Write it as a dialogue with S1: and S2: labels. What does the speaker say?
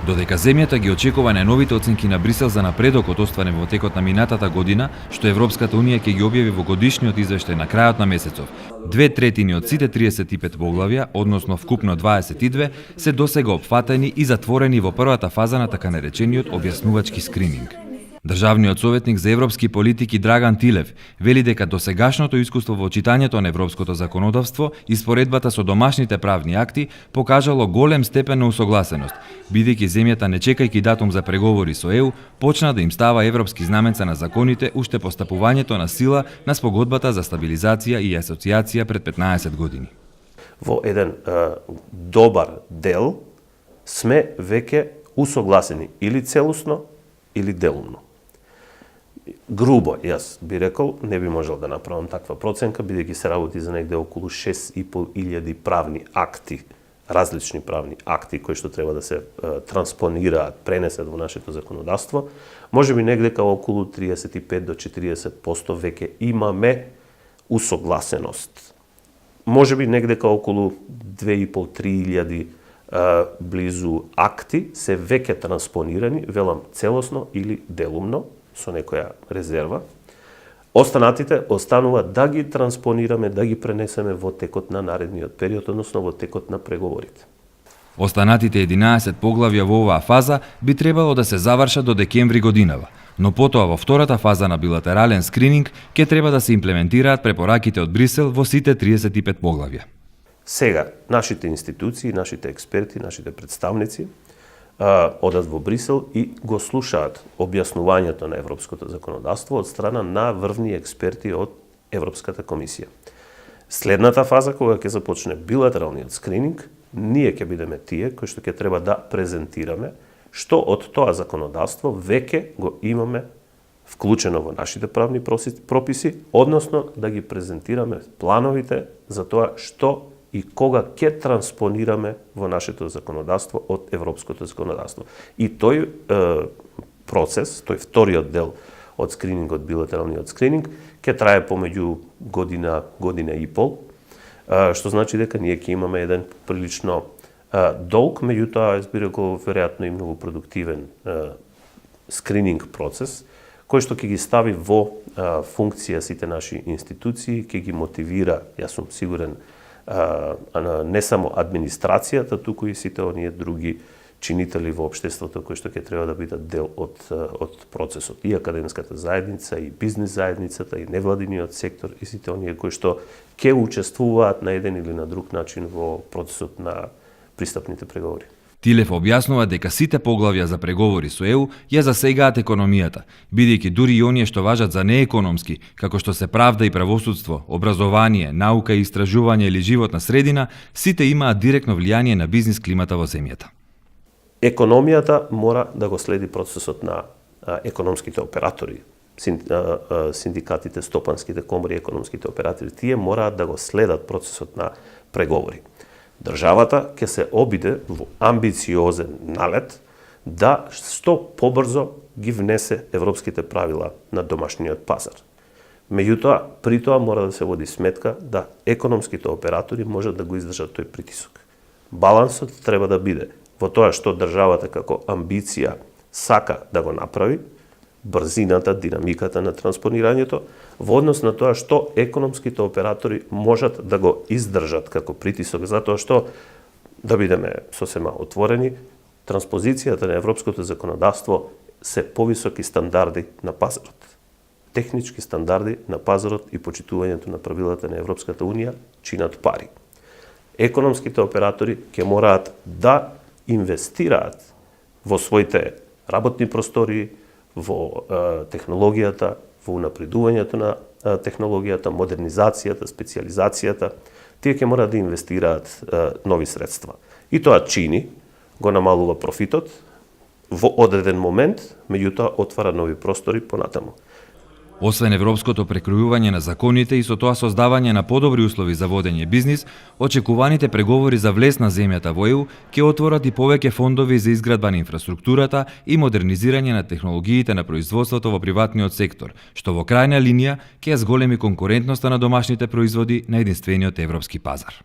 S1: Додека земјата ги очекува најновите оценки на Брисел за напредокот остварен во текот на минатата година, што Европската унија ќе ги објави во годишниот извештај на крајот на месецов, 2/3 од сите 35 поглавја, односно вкупно 22, се досега опфатени и затворени во првата фаза на така наречениот објаснувачки скрининг. Државниот советник за европски политики Драган Тилев вели дека досегашното искуство во читањето на европското законодавство и споредбата со домашните правни акти покажало голем степен на усогласеност, бидејќи земјата не чекајќи датум за преговори со ЕУ, почна да им става европски знаменца на законите уште по стапувањето на сила на спогодбата за стабилизација и асоциација пред 15 години.
S2: Во еден добар дел сме веќе усогласени или целосно или делумно. Грубо, јас би рекол, не би можел да направам таква проценка, бидејќи се работи за негде околу 6.500 правни акти, различни правни акти кои што треба да се транспонираат, пренесат во нашето законодавство. Може би негде као околу 35 до 40% веќе имаме усогласеност. Може би негде као околу 2.500-3.000 близу акти се веќе транспонирани, велам целосно или делумно, со некоја резерва. Останатите останува да ги транспонираме, да ги пренесеме во текот на наредниот период, односно во текот на преговорите.
S1: Останатите 11 поглавја во оваа фаза би требало да се завршат до декември годинава, но потоа во втората фаза на билатерален скрининг ќе треба да се имплементираат препораките од Брисел во сите 35 поглавја.
S2: Сега, нашите институции, нашите експерти, нашите представници одат во Брисел и го слушаат објаснувањето на европското законодавство од страна на врвни експерти од Европската комисија. Следната фаза, кога ќе започне билатералниот скрининг, ние ќе бидеме тие кои што ќе треба да презентираме што од тоа законодавство веќе го имаме вклучено во нашите правни прописи, односно да ги презентираме плановите за тоа што и кога ќе транспонираме во нашето законодавство од европското законодавство. И тој процес, тој вториот дел од скринингот, билатералниот скрининг, ќе трае помеѓу година, година и пол, што значи дека ние ќе имаме еден прилично долг, меѓутоа, јас би рекол, веројатно и многу продуктивен скрининг процес, кој што ќе ги стави во функција сите наши институции, ќе ги мотивира, јас сум сигурен, не само администрацијата, туку и сите оние други чинители во општеството кои што ќе треба да бидат дел од процесот. И академската заедница, и бизнис заедницата, и невладиниот сектор, и сите оние кои што ќе учествуваат на еден или на друг начин во процесот на пристапните преговори.
S1: Тилев објаснува дека сите поглавја за преговори со ЕУ ја засегаат економијата, бидејќи дури и оние што важат за неекономски, како што се правда и правосудство, образование, наука и истражување или животна средина, сите имаат директно влијание на бизнис климата во земјата.
S2: Економијата мора да го следи процесот на економските оператори, синдикатите, стопанските комори, економските оператори, тие мораат да го следат процесот на преговори. Државата ќе се обиде во амбициозен налет да што побрзо ги внесе европските правила на домашниот пазар. Меѓутоа, при тоа мора да се води сметка да економските оператори можат да го издржат тој притисок. Балансот треба да биде во тоа што државата како амбиција сака да го направи, брзината, динамиката на транспонирањето, во однос на тоа што економските оператори можат да го издржат како притисок, затоа што, да бидеме сосема отворени, транспозицијата на европското законодавство се повисоки стандарди на пазарот. Технички стандарди на пазарот и почитувањето на правилата на Европската унија чинат пари. Економските оператори ќе мораат да инвестираат во своите работни простории, во технологијата, во унапредувањето на технологијата, модернизацијата, специјализацијата, тие ќе мораат да инвестираат нови средства. И тоа чини, го намалува профитот во одреден момент, меѓутоа отвара нови простори понатаму.
S1: Освен европското прекројување на законите и со тоа создавање на подобри услови за водење бизнис, очекуваните преговори за влез на земјата во ЕУ ќе отворат и повеќе фондови за изградба на инфраструктурата и модернизирање на технологиите на производството во приватниот сектор, што во крајна линија ќе ја зголеми конкурентноста на домашните производи на единствениот европски пазар.